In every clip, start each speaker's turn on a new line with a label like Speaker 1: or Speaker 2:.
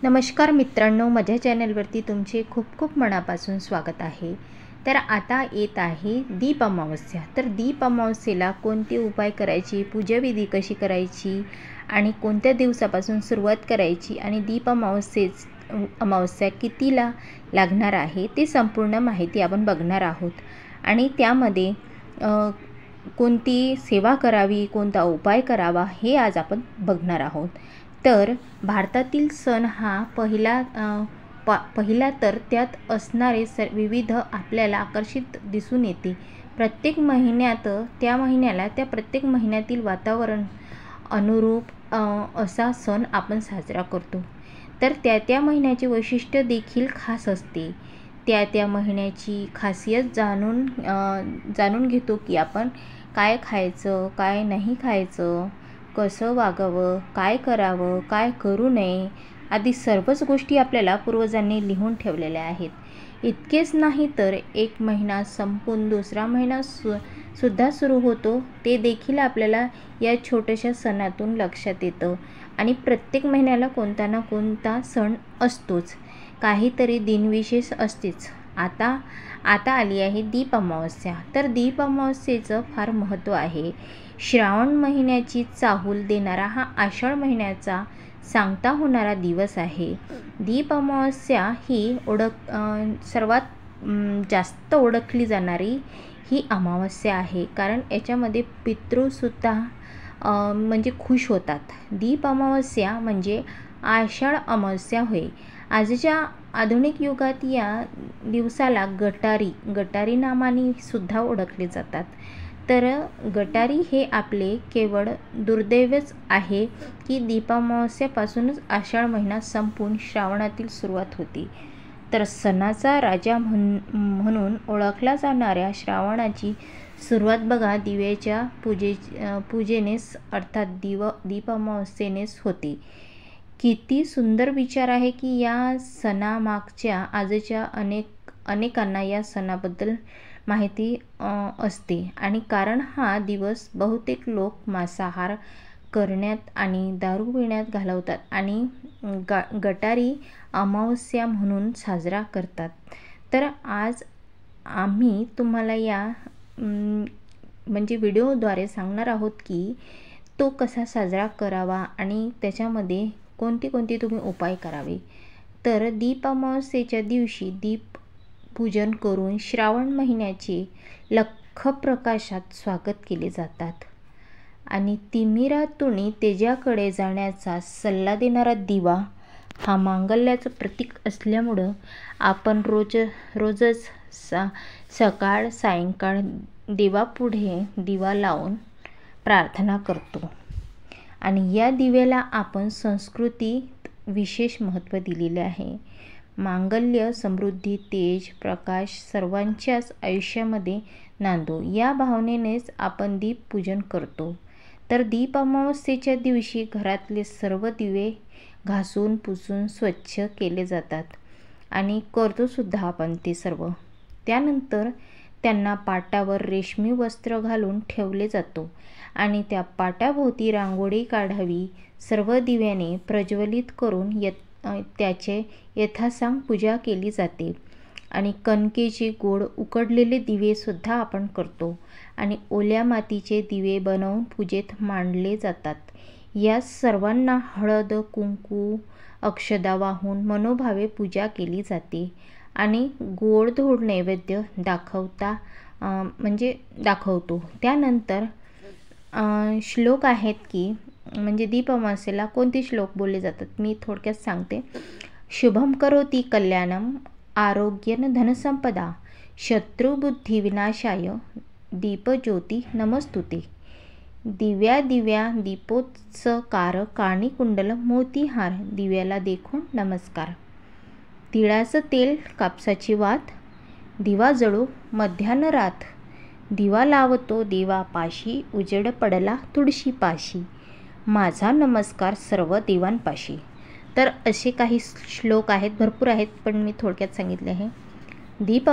Speaker 1: नमस्कार मित्रांनो, माझ्या चॅनलवरती तुमचे खूप खूप मनापासून स्वागत आहे। तर आता येत आहे दीप अमावस्या। तर दीप अमावस्येला कोणते उपाय करायचे, पूजाविधी कशी करायची आणि कोणत्या दिवसापासून सुरुवात करायची आणि दीप अमावस्या कितीला लागणार आहे ते संपूर्ण माहिती आपण बघणार आहोत। आणि त्यामध्ये कोणती सेवा करावी, कोणता उपाय करावा हे आज आपण बघणार आहोत। तर भारतातील सण हा पहिला तर त्यात असणारे विविध आपल्याला आकर्षित दिसून येते। प्रत्येक महिन्यात त्या प्रत्येक महिन्यातील वातावरण अनुरूप असा सण आपण साजरा करतो। तर त्या महिन्याचे वैशिष्ट्य देखील खास असते। त्या महिन्याची खासियत जाणून घेतो की आपण काय खायचं, काय नाही खायचं, कसं वागावं, काय करावं, काय करू नये आदी सर्वच गोष्टी आपल्याला पूर्वजांनी लिहून ठेवलेल्या आहेत। इतकेच नाही तर एक महिना संपून दुसरा महिना सुद्धा सुरू होतो ते देखील आपल्याला या छोट्याशा सणातून लक्षात येतं। आणि प्रत्येक महिन्याला कोणता ना कोणता सण असतोच, काहीतरी दिनविशेष असतेच। आता आली आहे दीप अमावस्या। तर दीप अमावस्येचं फार महत्त्व आहे। श्रावण महिन्याची चाहूल देणारा हा आषाढ महिन्याचा सांगता होणारा दिवस आहे। दीप अमावस्या ही सर्वात जास्त ओळखली जाणारी ही अमावस्या आहे, कारण याच्यामध्ये पितृसुद्धा म्हणजे खुश होतात। दीप अमावस्या म्हणजे आषाढ अमावस्या होय। आजच्या आधुनिक युगात या दिवसाला गटारी नावाने सुद्धा ओळखले जातात। तर गटारी हे आपले केवळ दुर्दैवच आहे की दीप अमावस्यापासूनच आषाढ महिना संपून श्रावणातील सुरुवात होती। तर सणाचा राजा म्हणून ओळखला जाणाऱ्या श्रावणाची सुरुवात बघा दिव्याच्या पूजेनेच अर्थात दीप अमावस्येनेच होते। किती सुंदर विचार आहे की या सणामागच्या आजच्या अनेकांना या सणाबद्दल माहिती असते। आणि कारण हा दिवस बहुतेक लोक मांसाहार करण्यात आणि दारू पिण्यात घालवतात आणि गटारी अमावस्या म्हणून साजरा करतात। तर आज आम्ही तुम्हाला या म्हणजे व्हिडिओद्वारे सांगणार आहोत की तो कसा साजरा करावा आणि त्याच्यामध्ये कोणते तुम्ही उपाय करावे। तर दीप अमावस्येच्या दिवशी दीप पूजन करून श्रावण महिन्याचे लख प्रकाशात स्वागत केले जातात। आणि तिमिरातून तेजाकडे जाण्याचा सल्ला देणारा दिवा हा मांगल्याचं प्रतीक असल्यामुळं आपण रोजच सकाळ सायंकाळ देवापुढे दिवा लावून प्रार्थना करतो। आणि या दिव्याला आपण संस्कृतीत विशेष महत्त्व दिलेले आहे। मांगल्य, समृद्धी, तेज, प्रकाश सर्वांच्याच आयुष्यामध्ये नांदो या भावनेनेच आपण दीप पूजन करतो। तर दीप अमावस्येच्या दिवशी घरातले सर्व दिवे घासून पुसून स्वच्छ केले जातात आणि करतो सुद्धा आपण ते सर्व। त्यानंतर त्यांना पाटावर रेशमी वस्त्र घालून ठेवले जातो आणि त्या पाटाभोवती रांगोळी काढावी। सर्व दिव्याने प्रज्वलित करून त्याचे यथासांग पूजा केली जाते। आणि कणकेचे गोड उकडलेले दिवे सुद्धा आपण करतो आणि ओल्या मातीचे दिवे बनवून पूजेत मांडले जातात। या सर्वांना हळद कुंकू अक्षदा वाहून मनोभावे पूजा केली जाते आणि गोडधोड नैवेद्य दाखवतो। त्यानंतर श्लोक आहेत की म्हणजे दीप अमावस्येला कोणते श्लोक बोलले जातात मी थोडक्यात सांगते। शुभम करोति कल्याणम आरोग्यन धनसंपदा शत्रुबुद्धी विनाशाय दीपज्योती नमस्तुते। दिव्या दीपोत्सकार काणी कुंडल मोतीहार दिव्याला देखून नमस्कार। तिळाचं तेल कापसाची वात दिवा जळू मध्यान रात। दिवा लावतो देवापाशी उजेड पडला तुळशी पाशी। माझा नमस्कार सर्व देवांपाशी। तर असे काही श्लोक आहेत, भरपूर आहेत, पण मी थोडक्यात सांगितले आहे। दीप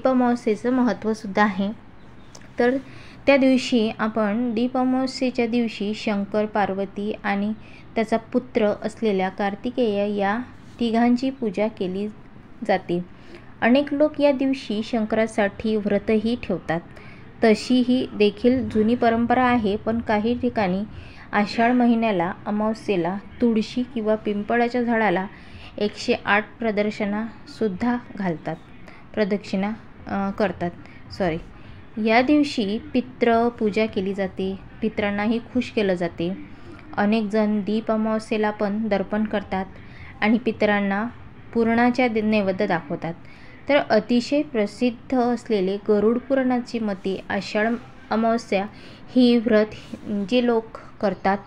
Speaker 1: अमावस्येचं महत्त्वसुद्धा आहे। तर त्या दिवशी आपण दीप अमावस्येच्या दिवशी शंकर, पार्वती आणि त्याचा पुत्र असलेल्या कार्तिकेय या तिघांची पूजा केली जाते. अनेक लोक या दिवशी शंकरासाठी व्रतही ठेवतात. तशी ही देखील जुनी परंपरा आहे, पण काही ठिकाणी आषाढ महिन्याला अमावस्येला तुळशी किंवा पिंपळाच्या झाडाला 108 प्रदक्षिणा करतात. या दिवशी पितृ पूजा केली जाते. पितरांनाही खुश केलं जाते. अनेक जण दीप अमावस्येला पण दर्पण करतात आणि पितरांना पुरणाच्या नैवेद्य दाखवतात. तर अतिशय प्रसिद्ध असलेले गरुड पुराणाची मते आषाढ अमावस्या ही व्रत जे लोक करतात,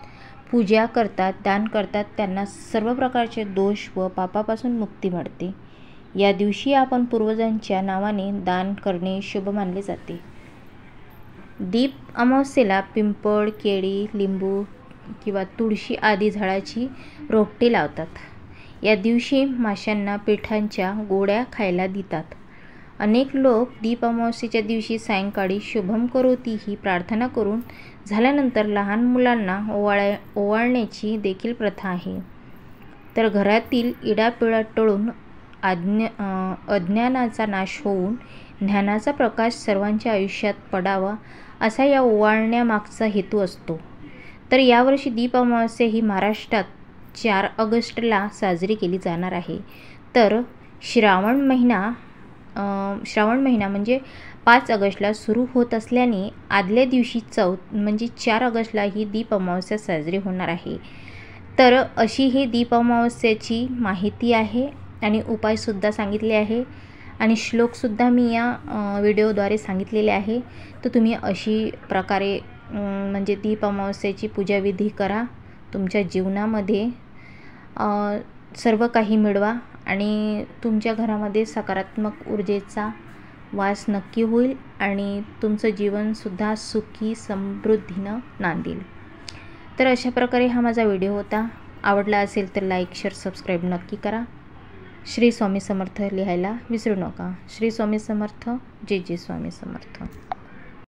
Speaker 1: पूजा करतात, दान करतात, त्यांना सर्व प्रकारचे दोष व पापापासून मुक्ती मिळते. या दिवशी आपण पूर्वजांच्या नावाने दान करणे शुभ मानले जाते. दीप अमावस्येला पिंपळ, केळी, लिंबू किंवा तुळशी आदी झाडाची रोपटे लावतात. या दिवशी माशांना पिठांच्या गोळ्या खायला देतात. अनेक लोक दीप अमावस्येच्या दिवशी सायंकाळी शुभम करोती ही प्रार्थना करून झाल्यानंतर लहान मुलांना ओवाळण्याची देखील प्रथा आहे. तर घरातील इडापिडा टळून अज्ञानाचा नाश होऊन ज्ञानाचा प्रकाश सर्वांच्या आयुष्यात पडावा असा या ओवाळण्यामागचा हेतू असतो. तर यावर्षी दीप अमावस्या ही महाराष्ट्रात 4 ऑगस्टला साजरी केली जाणार आहे. तर श्रावण महिना म्हणजे 5 ऑगस्टला सुरू होत असल्याने आदल्या दिवशी म्हणजे 4 ऑगस्टला ही दीप अमावस्या साजरी होणार आहे. तर अशी ही दीप अमावस्याची माहिती आहे आणि उपायसुद्धा सांगितले आहे आणि श्लोकसुद्धा मी या व्हिडिओद्वारे सांगितलेले आहे. तर तुम्ही अशी प्रकारे म्हणजे दीप अमावस्येची पूजाविधी करा. तुमच्या जीवनामध्ये सर्व काही मिळवा आणि तुमच्या घरामध्ये सकारात्मक ऊर्जेचा वास नक्की होईल आणि तुमचं जीवनसुद्धा सुखी समृद्धीनं नांदेल. तर अशा प्रकारे हा माझा व्हिडिओ होता. आवडला असेल तर लाईक, शेअर, सबस्क्राईब नक्की करा. श्री स्वामी समर्थ लिहायला विसरू नका. श्री स्वामी समर्थ. जय जय स्वामी समर्थ.